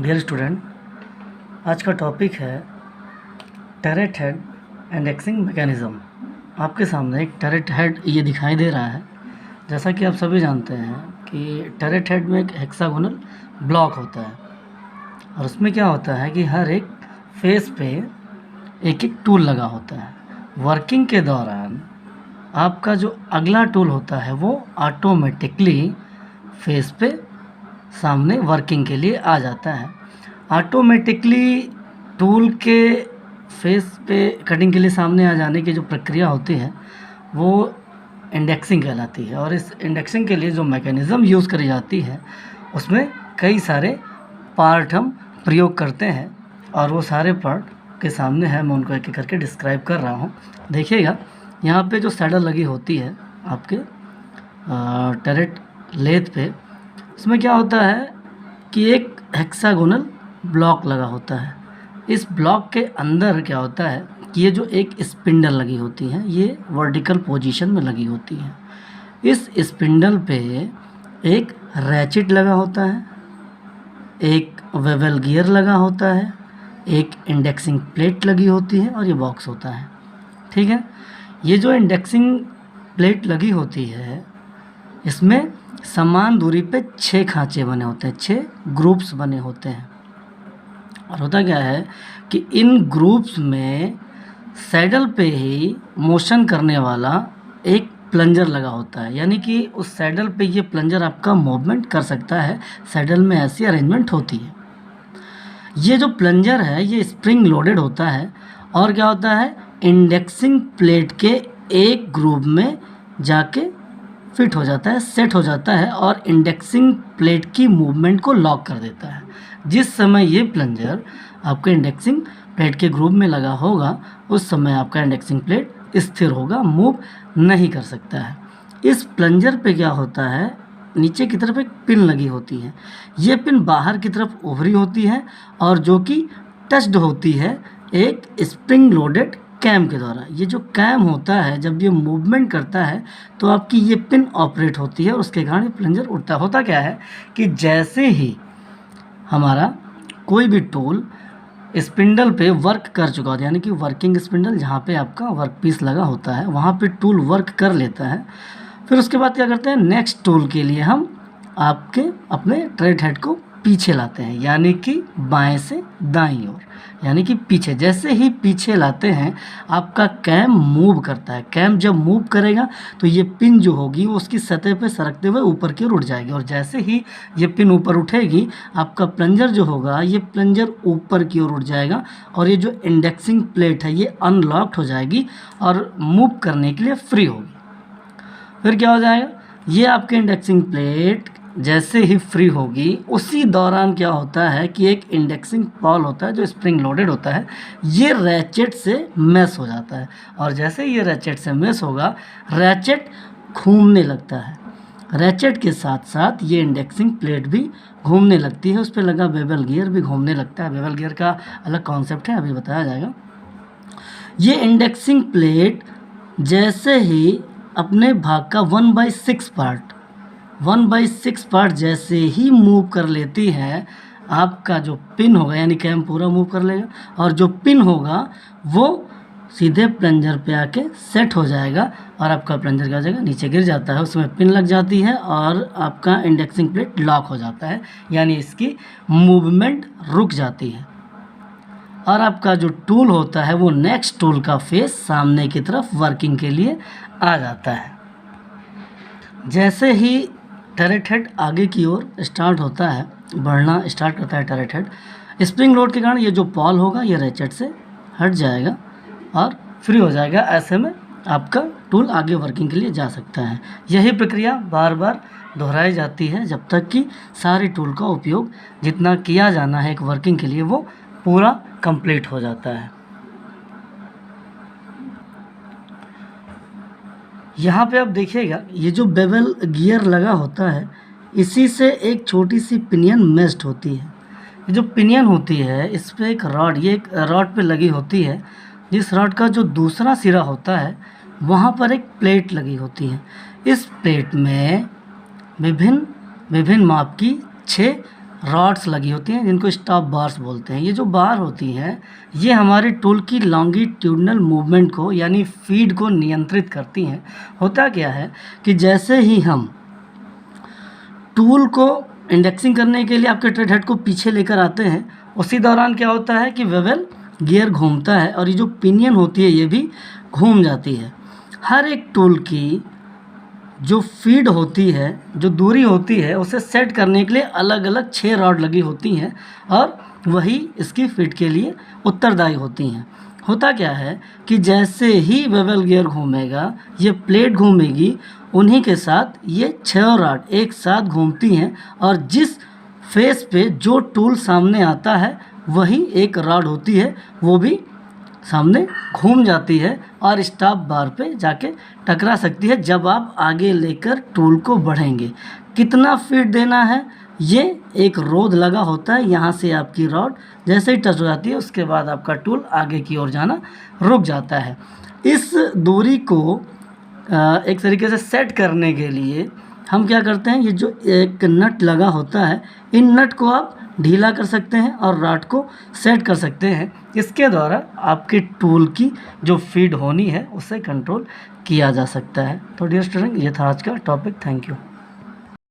Dear student, आज का topic है टरेट हेड इंडेक्सिंग मैकेनिज़्म। आपके सामने एक टरेट हेड ये दिखाई दे रहा है। जैसा कि आप सभी जानते हैं कि टरेट हेड में एक हेक्सागोनल ब्लॉक होता है और उसमें क्या होता है कि हर एक फेस पे एक एक टूल लगा होता है। वर्किंग के दौरान आपका जो अगला टूल होता है वो ऑटोमेटिकली फेस पे सामने वर्किंग के लिए आ जाता है। ऑटोमेटिकली टूल के फेस पे कटिंग के लिए सामने आ जाने की जो प्रक्रिया होती है वो इंडेक्सिंग कहलाती है। और इस इंडेक्सिंग के लिए जो मैकेनिज़्म यूज़ करी जाती है उसमें कई सारे पार्ट हम प्रयोग करते हैं और वो सारे पार्ट के सामने है, मैं उनको एक एक करके डिस्क्राइब कर रहा हूँ। देखिएगा, यहाँ पे जो सैडल लगी होती है आपके टरेट लेथ पे, इसमें क्या होता है कि एक हेक्सागोनल ब्लॉक लगा होता है। इस ब्लॉक के अंदर क्या होता है कि ये जो एक स्पिंडल लगी होती है ये वर्टिकल पोजीशन में लगी होती है। इस स्पिंडल पे एक रैचेट लगा होता है, एक वेवल गियर लगा होता है, एक इंडेक्सिंग प्लेट लगी होती है और ये बॉक्स होता है। ठीक है, ये जो इंडेक्सिंग प्लेट लगी होती है इसमें समान दूरी पे 6 खांचे बने होते हैं, 6 ग्रुप्स बने होते हैं। और होता क्या है कि इन ग्रुप्स में सैडल पे ही मोशन करने वाला एक प्लंजर लगा होता है, यानी कि उस सैडल पे ये प्लंजर आपका मूवमेंट कर सकता है। सैडल में ऐसी अरेंजमेंट होती है। ये जो प्लंजर है ये स्प्रिंग लोडेड होता है और क्या होता है, इंडेक्सिंग प्लेट के एक ग्रुप में जाके फिट हो जाता है, सेट हो जाता है और इंडेक्सिंग प्लेट की मूवमेंट को लॉक कर देता है। जिस समय ये प्लंजर आपके इंडेक्सिंग प्लेट के ग्रुप में लगा होगा उस समय आपका इंडेक्सिंग प्लेट स्थिर होगा, मूव नहीं कर सकता है। इस प्लंजर पे क्या होता है, नीचे की तरफ एक पिन लगी होती है। ये पिन बाहर की तरफ उभरी होती है और जो कि टच्ड होती है एक स्प्रिंग लोडेड कैम के द्वारा। ये जो कैम होता है जब ये मूवमेंट करता है तो आपकी ये पिन ऑपरेट होती है और उसके कारण ये प्लंजर उड़ता। होता क्या है कि जैसे ही हमारा कोई भी टूल स्पिंडल पे वर्क कर चुका होता है, यानी कि वर्किंग स्पिंडल जहाँ पे आपका वर्क पीस लगा होता है वहाँ पे टूल वर्क कर लेता है, फिर उसके बाद क्या करते हैं, नेक्स्ट टूल के लिए हम आपके अपने टरेट हेड को पीछे लाते हैं, यानी कि बाएं से दाईं ओर, यानी कि पीछे। जैसे ही पीछे लाते हैं आपका कैम मूव करता है। कैम जब मूव करेगा तो ये पिन जो होगी वो उसकी सतह पे सरकते हुए ऊपर की ओर उठ जाएगी और जैसे ही ये पिन ऊपर उठेगी आपका प्लंजर जो होगा ये प्लंजर ऊपर की ओर उठ जाएगा और ये जो इंडेक्सिंग प्लेट है ये अनलॉक्ड हो जाएगी और मूव करने के लिए फ्री होगी। फिर क्या हो जाएगा, ये आपके इंडेक्सिंग प्लेट जैसे ही फ्री होगी उसी दौरान क्या होता है कि एक इंडेक्सिंग बॉल होता है जो स्प्रिंग लोडेड होता है, ये रैचेट से मेस हो जाता है और जैसे ये रैचेट से मेस होगा रैचेट घूमने लगता है। रैचेट के साथ साथ ये इंडेक्सिंग प्लेट भी घूमने लगती है, उस पर लगा बेवल गियर भी घूमने लगता है। बेवल गियर का अलग कॉन्सेप्ट है, अभी बताया जाएगा। ये इंडेक्सिंग प्लेट जैसे ही अपने भाग का 1/6 पार्ट जैसे ही मूव कर लेती है, आपका जो पिन होगा यानी कैम पूरा मूव कर लेगा और जो पिन होगा वो सीधे प्लंजर पे आके सेट हो जाएगा और आपका प्लंजर क्या हो जाएगा, नीचे गिर जाता है, उसमें पिन लग जाती है और आपका इंडेक्सिंग प्लेट लॉक हो जाता है, यानी इसकी मूवमेंट रुक जाती है और आपका जो टूल होता है वो नेक्स्ट टूल का फेस सामने की तरफ वर्किंग के लिए आ जाता है। जैसे ही टरेट हेड आगे की ओर स्टार्ट होता है, बढ़ना स्टार्ट करता है टरेट हेड, स्प्रिंग लोड के कारण ये जो पॉल होगा ये रैचेट से हट जाएगा और फ्री हो जाएगा। ऐसे में आपका टूल आगे वर्किंग के लिए जा सकता है। यही प्रक्रिया बार बार दोहराई जाती है जब तक कि सारे टूल का उपयोग जितना किया जाना है एक वर्किंग के लिए वो पूरा कंप्लीट हो जाता है। यहाँ पे आप देखिएगा ये जो बेवल गियर लगा होता है इसी से एक छोटी सी पिनियन मेस्ड होती है। ये जो पिनियन होती है इस पर एक रॉड, ये एक रॉड पे लगी होती है, जिस रॉड का जो दूसरा सिरा होता है वहाँ पर एक प्लेट लगी होती है। इस प्लेट में विभिन्न माप की 6 रॉड्स लगी होती हैं जिनको स्टॉप बार्स बोलते हैं। ये जो बार होती हैं ये हमारे टूल की लॉन्गिट्यूडनल मूवमेंट को यानी फीड को नियंत्रित करती हैं। होता क्या है कि जैसे ही हम टूल को इंडेक्सिंग करने के लिए आपके ट्रेड हेड को पीछे लेकर आते हैं, उसी दौरान क्या होता है कि बेवल गियर घूमता है और ये जो पिनियन होती है ये भी घूम जाती है। हर एक टूल की जो फीड होती है, जो दूरी होती है, उसे सेट करने के लिए अलग अलग 6 रॉड लगी होती हैं और वही इसकी फीड के लिए उत्तरदायी होती हैं। होता क्या है कि जैसे ही बेवल गियर घूमेगा, ये प्लेट घूमेगी, उन्हीं के साथ ये 6 रॉड एक साथ घूमती हैं और जिस फेस पे जो टूल सामने आता है वही एक रॉड होती है, वो भी सामने घूम जाती है और स्टॉप बार पे जाके टकरा सकती है जब आप आगे लेकर टूल को बढ़ेंगे। कितना फीड देना है, ये एक रोध लगा होता है, यहाँ से आपकी रॉड जैसे ही टच हो जाती है उसके बाद आपका टूल आगे की ओर जाना रुक जाता है। इस दूरी को एक तरीके से सेट करने के लिए हम क्या करते हैं, ये जो एक नट लगा होता है, इन नट को आप ढीला कर सकते हैं और रॉड को सेट कर सकते हैं। इसके द्वारा आपके टूल की जो फीड होनी है उसे कंट्रोल किया जा सकता है। तो डियर स्टूडेंट, ये था आज का टॉपिक। Thank you.